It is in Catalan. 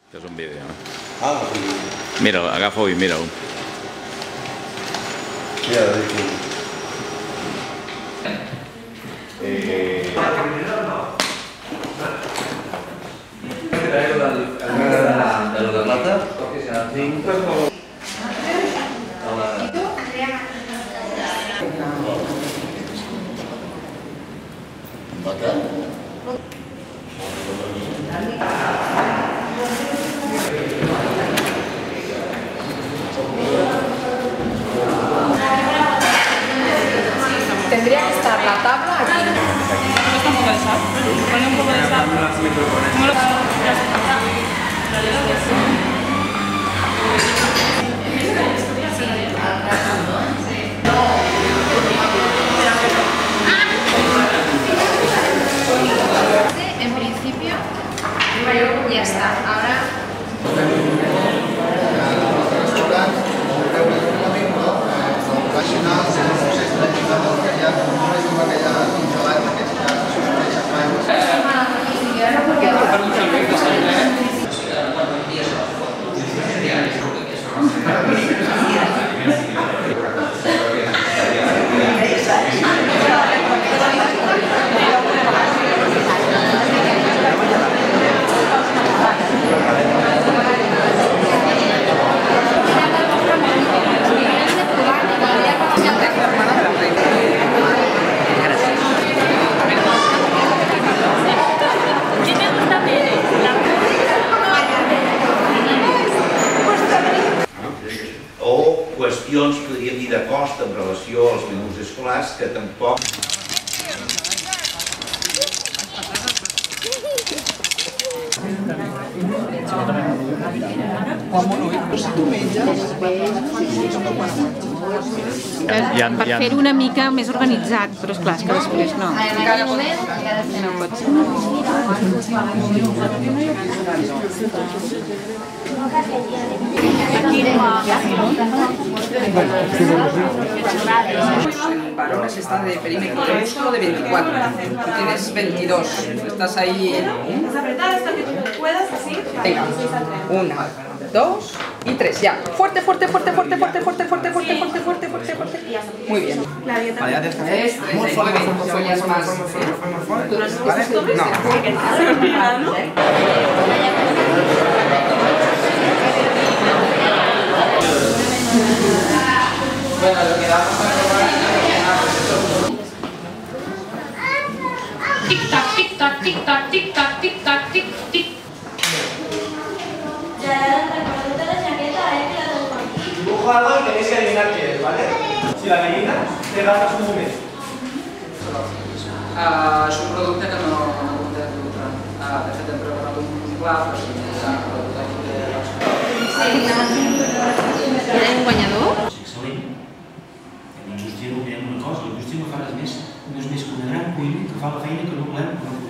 És un vídeo. Ah, sí. Mira'l, agafa-ho i mira-ho. Ja, deixo. De lo de plata? Cinc. Tendría que estar la tabla aquí. Un poco de sal. Pone un poco de sal. En principio, ya está. Ahora. O qüestions, podríem dir, de cost en relació als menús escolars que tampoc... Per fer-ho una mica més organitzat, però és clar, és que després no. No pot ser. En varones está de perímetro de músculo de 24, tú tienes 22, estás ahí. Venga, 1, 2 y 3, ya. Fuerte, fuerte, fuerte, fuerte, fuerte, fuerte, fuerte, fuerte, fuerte, fuerte, fuerte, fuerte. Muy bien. Muy fuerte, follas más. No. Bueno, lo que vamos a probar Tic-tac, tic-tac, tic-tac, tic-tac, tic-tac, tic-tic. Dibujo algo y tenéis que adivinar qué es, ¿vale? Si la gallina te ganas un momento. és un producte que no té producte. De fet, hem preparat un pla, però sí, és un producte que Hi ha un guanyador? Excel·lent. La indústria no creem una cosa, la indústria no fa res més, no és més que una gran cuina que fa la feina que no volem.